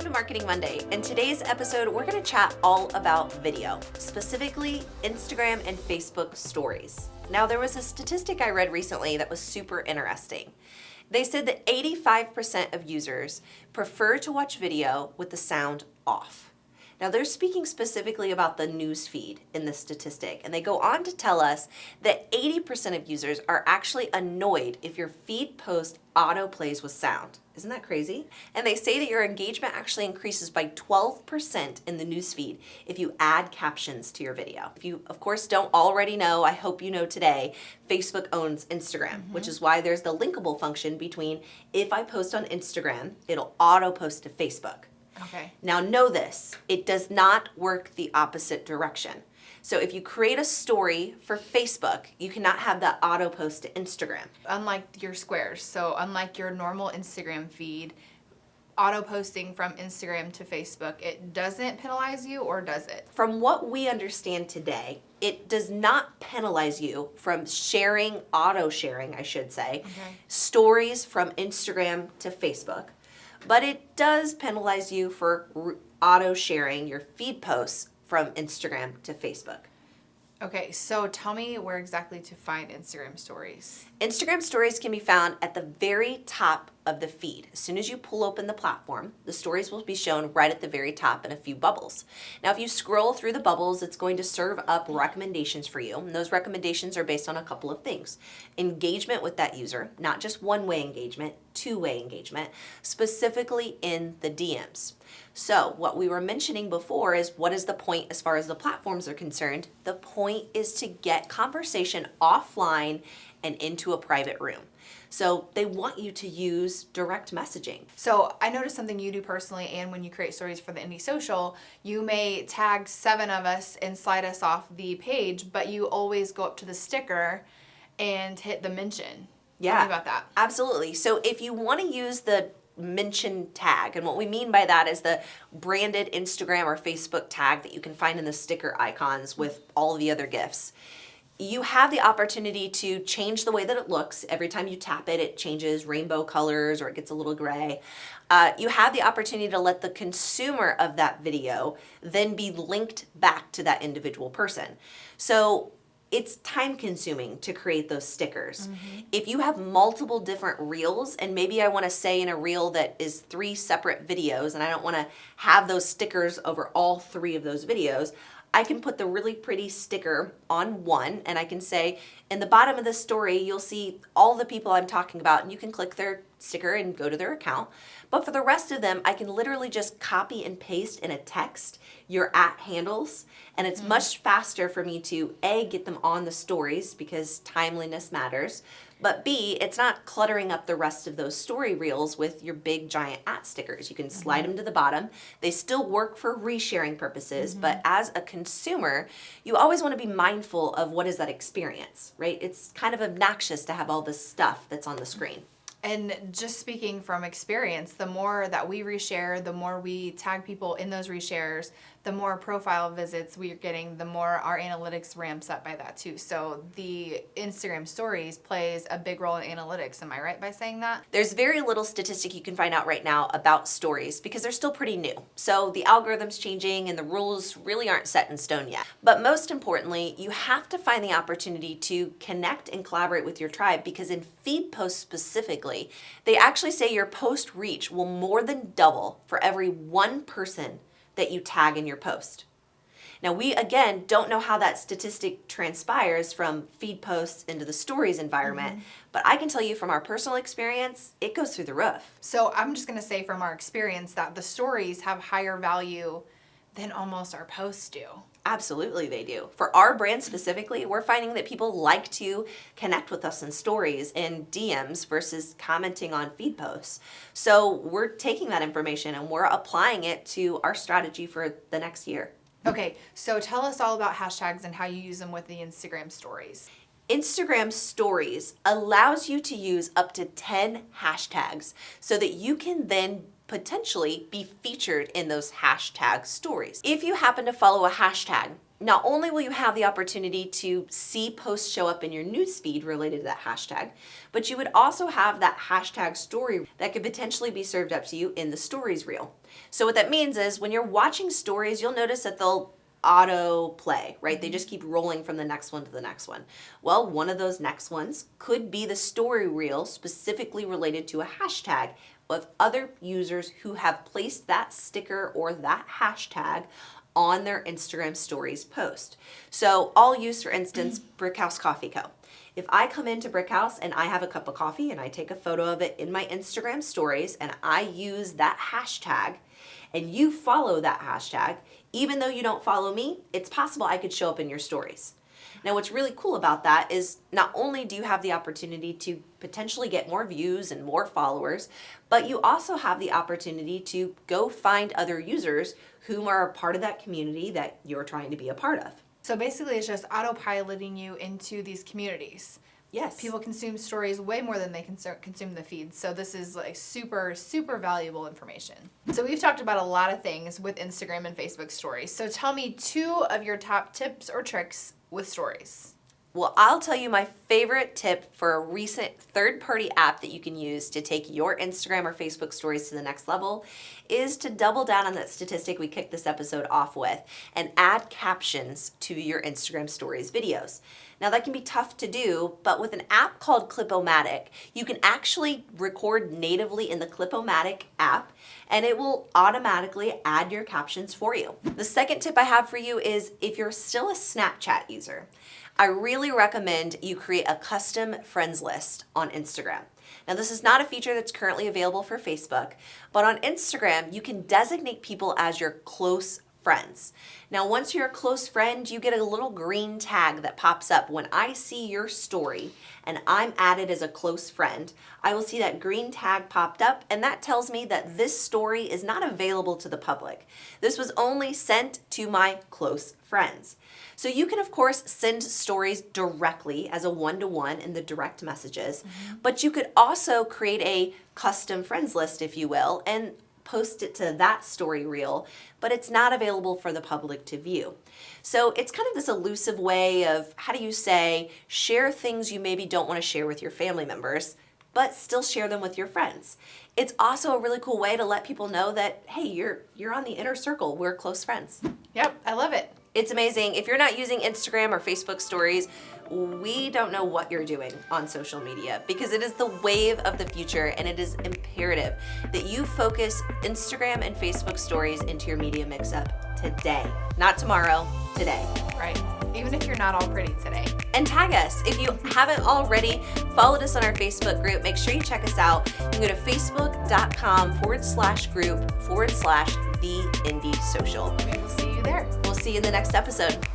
Welcome to Marketing Monday. In today's episode, we're going to chat all about video, specifically Instagram and Facebook stories. Now, there was a statistic I read recently that was super interesting. They said that 85% of users prefer to watch video with the sound off. Now, they're speaking specifically about the news feed in this statistic, and they go on to tell us that 80% of users are actually annoyed if your feed post autoplays with sound. Isn't that crazy? And they say that your engagement actually increases by 12% in the news feed if you add captions to your video. If you, of course, don't already know, I hope you know today, Facebook owns Instagram, which is why there's the linkable function between if I post on Instagram, it'll auto post to Facebook. Okay. Now know this, it does not work the opposite direction. So if you create a story for Facebook, you cannot have that auto post to Instagram. Unlike your squares, so unlike your normal Instagram feed, auto posting from Instagram to Facebook, it doesn't penalize you, or does it? From what we understand today, it does not penalize you from sharing, auto sharing, I should say, stories from Instagram to Facebook. But it does penalize you for auto sharing your feed posts from Instagram to Facebook. Okay, so tell me where exactly to find Instagram stories. Instagram stories can be found at the very top of the feed. As soon as you pull open the platform, the stories will be shown right at the very top in a few bubbles. Now, if you scroll through the bubbles, it's going to serve up recommendations for you. And those recommendations are based on a couple of things. Engagement with that user, not just one-way engagement, two-way engagement, specifically in the DMs. So what we were mentioning before is, what is the point as far as the platforms are concerned? The point is to get conversation offline and into a private room. So they want you to use direct messaging. So I noticed something you do personally, and when you create stories for the Indie Social, you may tag 7 of us and slide us off the page, but you always go up to the sticker and hit the mention. Yeah, Tell me about that. Absolutely. So if you want to use the mention tag, and what we mean by that is the branded Instagram or Facebook tag that you can find in the sticker icons with all the other GIFs, you have the opportunity to change the way that it looks. Every time you tap it, it changes rainbow colors or it gets a little gray. You have the opportunity to let the consumer of that video then be linked back to that individual person. So it's time consuming to create those stickers. If you have multiple different reels, and maybe I want to say in a reel that is 3 separate videos, and I don't want to have those stickers over all 3 of those videos, I can put the really pretty sticker on one, and I can say, in the bottom of the story, you'll see all the people I'm talking about, and you can click their sticker and go to their account. But for the rest of them, I can literally just copy and paste in a text your @handles, and it's much faster for me to A, get them on the stories because timeliness matters, but B, it's not cluttering up the rest of those story reels with your big giant @stickers. You can slide them to the bottom. They still work for resharing purposes, but as a consumer, you always want to be mindful of what is that experience, right? It's kind of obnoxious to have all this stuff that's on the screen. And just speaking from experience, the more that we reshare, the more we tag people in those reshares, the more profile visits we are getting, the more our analytics ramps up by that too. So the Instagram stories plays a big role in analytics. Am I right by saying that? There's very little statistic you can find out right now about stories because they're still pretty new. So the algorithm's changing and the rules really aren't set in stone yet. But most importantly, you have to find the opportunity to connect and collaborate with your tribe, because in feed posts specifically, they actually say your post reach will more than double for every 1 person that you tag in your post. Now, we, again, don't know how that statistic transpires from feed posts into the stories environment, but I can tell you from our personal experience, it goes through the roof. So I'm just going to say from our experience that the stories have higher value than almost our posts do. Absolutely they do. For our brand specifically, we're finding that people like to connect with us in stories and DMs versus commenting on feed posts. So we're taking that information and we're applying it to our strategy for the next year. Okay, so tell us all about hashtags and how you use them with the Instagram stories. Instagram stories allows you to use up to 10 hashtags so that you can then potentially be featured in those hashtag stories. If you happen to follow a hashtag, not only will you have the opportunity to see posts show up in your newsfeed related to that hashtag, but you would also have that hashtag story that could potentially be served up to you in the stories reel. So what that means is when you're watching stories, you'll notice that they'll auto play, right? They just keep rolling from the next one to the next one. Well, one of those next ones could be the story reel specifically related to a hashtag of other users who have placed that sticker or that hashtag on their Instagram stories post. So I'll use, for instance, Brickhouse Coffee Co. If I come into Brickhouse and I have a cup of coffee and I take a photo of it in my Instagram stories and I use that hashtag and you follow that hashtag, even though you don't follow me, it's possible I could show up in your stories. Now, what's really cool about that is not only do you have the opportunity to potentially get more views and more followers, but you also have the opportunity to go find other users whom are a part of that community that you're trying to be a part of. So basically, it's just autopiloting you into these communities. Yes. People consume stories way more than they consume the feeds. So this is like super, super valuable information. So we've talked about a lot of things with Instagram and Facebook stories. So tell me 2 of your top tips or tricks with stories. Well, I'll tell you my favorite tip for a recent third-party app that you can use to take your Instagram or Facebook stories to the next level is to double down on that statistic we kicked this episode off with and add captions to your Instagram stories videos. Now that can be tough to do, but with an app called Clip-O-Matic, you can actually record natively in the Clip-O-Matic app and it will automatically add your captions for you. The second tip I have for you is if you're still a Snapchat user, I really recommend you create a custom friends list on Instagram. Now, this is not a feature that's currently available for Facebook, but on Instagram, you can designate people as your close friends. Now, once you're a close friend, you get a little green tag that pops up. When I see your story and I'm added as a close friend, I will see that green tag popped up, and that tells me that this story is not available to the public. This was only sent to my close friends. So you can, of course, send stories directly as a one-to-one in the direct messages, but you could also create a custom friends list, if you will, and post it to that story reel, but it's not available for the public to view. So it's kind of this elusive way of, how do you say, share things you maybe don't want to share with your family members, but still share them with your friends. It's also a really cool way to let people know that, hey, you're on the inner circle. We're close friends. Yep, I love it. It's amazing. If you're not using Instagram or Facebook stories, we don't know what you're doing on social media because it is the wave of the future and it is imperative that you focus Instagram and Facebook stories into your media mix-up today. Not tomorrow, today. Right. Even if you're not all pretty today. And tag us. If you haven't already followed us on our Facebook group, make sure you check us out. You can go to facebook.com/group/the Indie Social. We will see you there. We'll see you in the next episode.